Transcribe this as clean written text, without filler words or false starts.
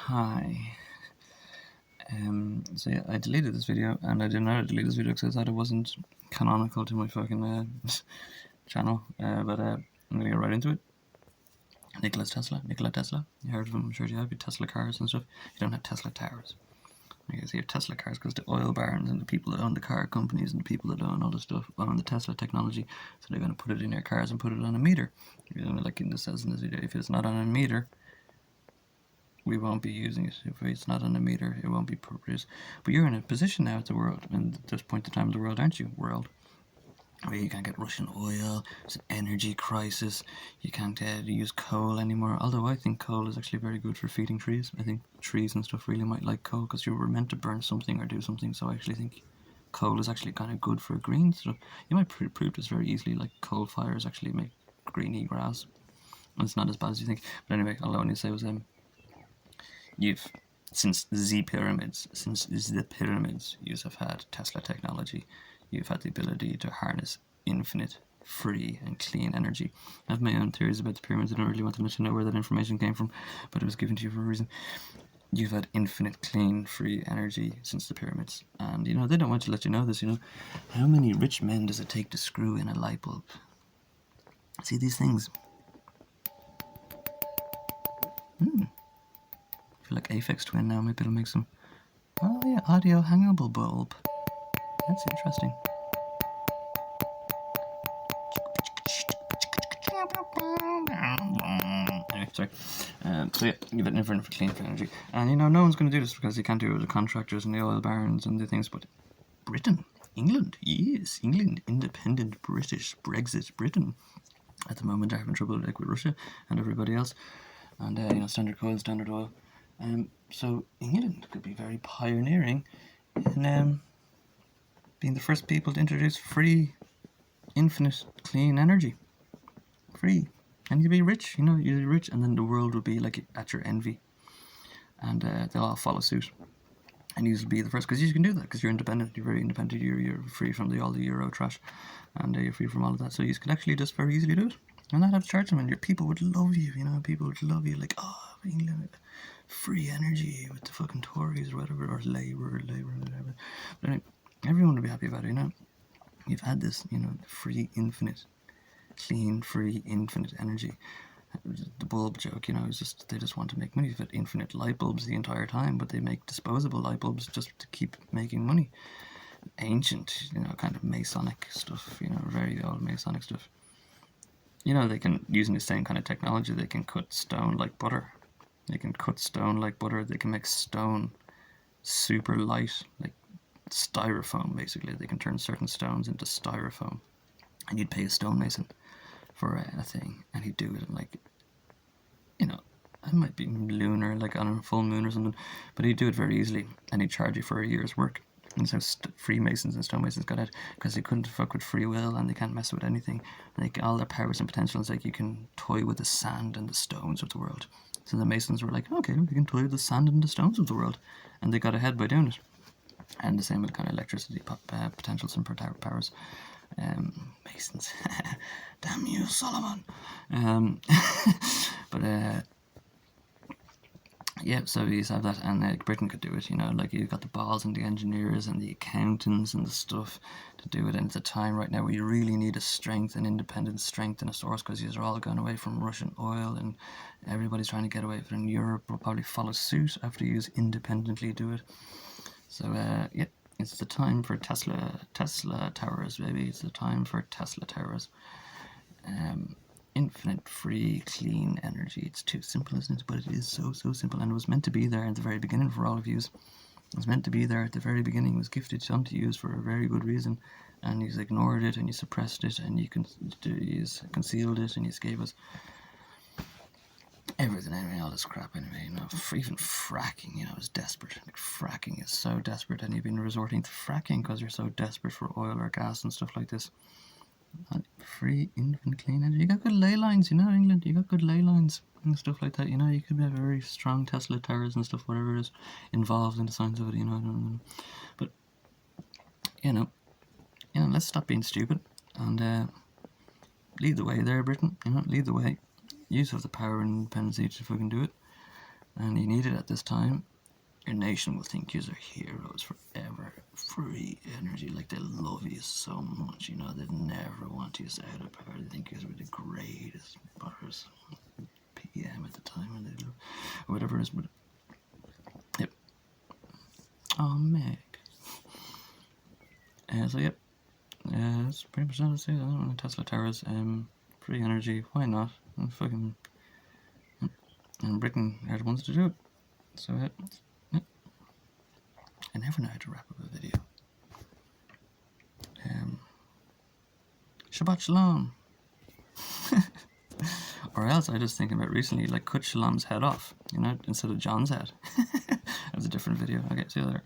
Hi. So yeah, I deleted this video, and I didn't know to delete this video because I thought it wasn't canonical to my fucking channel. But I'm gonna get right into it. Nikola Tesla. You heard of him? I'm sure you have. Your Tesla cars and stuff. You don't have Tesla towers. I guess you have Tesla cars because the oil barons and the people that own the car companies and the people that own all the stuff own the Tesla technology. So they're gonna put it in your cars and put it on a meter. You know, like it says in this video, if it's not on a meter, we won't be using it. If it's not on a meter, it won't be produced. But you're in a position now at the world, and at this point in time in the world, aren't you, world? Where you can't get Russian oil, it's an energy crisis, you can't use coal anymore. Although I think coal is actually very good for feeding trees. I think trees and stuff really might like coal because you were meant to burn something or do something. So I actually think coal is actually kind of good for green stuff. You might prove this very easily, like coal fires actually make greeny grass. It's not as bad as you think. But anyway, all I wanted to say was you've since the pyramids, you have had Tesla technology. You've had the ability to harness infinite, free, and clean energy. I have my own theories about the pyramids. I don't really want to let you know where that information came from, but it was given to you for a reason. You've had infinite, clean, free energy since the pyramids, and they don't want to let you know this. How many rich men does it take to screw in a light bulb? See these things. I feel like Aphex Twin now. Maybe it'll make some. Oh yeah, audio hangable bulb. That's interesting. Anyway, sorry. So yeah, you've got infinite clean energy, and no one's going to do this because you can't do it with the contractors and the oil barons and the things. But Britain, England, yes, England, independent British, Brexit, Britain. At the moment, they're having trouble with Russia and everybody else, and Standard Coal, Standard Oil. So England could be very pioneering in being the first people to introduce free, infinite, clean energy. Free. And you'll be rich, you'll be rich, and then the world will be like at your envy. And they'll all follow suit. And you'll be the first, because you can do that, because you're independent, you're very independent, you're free from all the Euro trash, and you're free from all of that. So you can actually just very easily do it. And not have to charge them, and your people would love you, people would love you, like, oh, England, free energy with the fucking Tories or whatever, or Labour, whatever. But anyway, everyone would be happy about it, You've had this, free, infinite, clean, free, infinite energy. The bulb joke, is just they just want to make money. They've got infinite light bulbs the entire time, but they make disposable light bulbs just to keep making money. Ancient, kind of Masonic stuff, very old Masonic stuff. They can, using the same kind of technology, they can cut stone like butter. They can cut stone like butter. They can make stone super light, like styrofoam, basically. They can turn certain stones into styrofoam. And you'd pay a stonemason for a thing, and he'd do it in, like, it might be lunar, like on a full moon or something, but he'd do it very easily, and he'd charge you for a year's work. And so Freemasons and stonemasons got it because they couldn't fuck with free will, and they can't mess with anything. Like, all their powers and potentials, like, you can toy with the sand and the stones of the world. So the Masons were like, okay, we can toy with the sand and the stones of the world, and they got ahead by doing it. And the same with kind of electricity potentials and powers. Masons. Damn you, Solomon. But yeah, so you have that, and Britain could do it, like, you've got the balls and the engineers and the accountants and the stuff to do it. And it's a time right now where you really need a strength, an independent strength and a source, because these are all going away from Russian oil, and everybody's trying to get away from it. And Europe will probably follow suit after you independently do it. So yeah, it's the time for Tesla towers, baby. It's the time for Tesla towers. Infinite, free, clean energy. It's too simple, isn't it? But it is so simple, and it was meant to be there at the very beginning for all of you. It was meant to be there at the very beginning. It was gifted unto you for a very good reason, and you ignored it, and you suppressed it, and you concealed it, and you gave us everything, anyway, all this crap, anyway, even fracking, is desperate. Like, fracking is so desperate, and you've been resorting to fracking because you're so desperate for oil or gas and stuff like this. And free, infinite, clean energy. You got good ley lines, England. You got good ley lines and stuff like that. You could have very strong Tesla towers and stuff, whatever is involved in the science of it. But let's stop being stupid and lead the way there, Britain. Lead the way. You have the power and independency to fucking do it. and you need it at this time, your nation will think you're heroes forever. Free energy, like they love you so much, you know, they'd never want you out of power. They think you're the greatest butters PM at the time, and they do whatever it is. But yep. Oh, Meg. So yep, that's pretty much it. I don't know, Tesla towers, free energy. Why not? And fucking, and Britain are the ones to do it. So yep. I never know how to wrap up a video. Shabbat Shalom. Or else I just thinking about recently, like, cut Shalom's head off, you know, instead of John's head. That was a different video. Okay, see you later.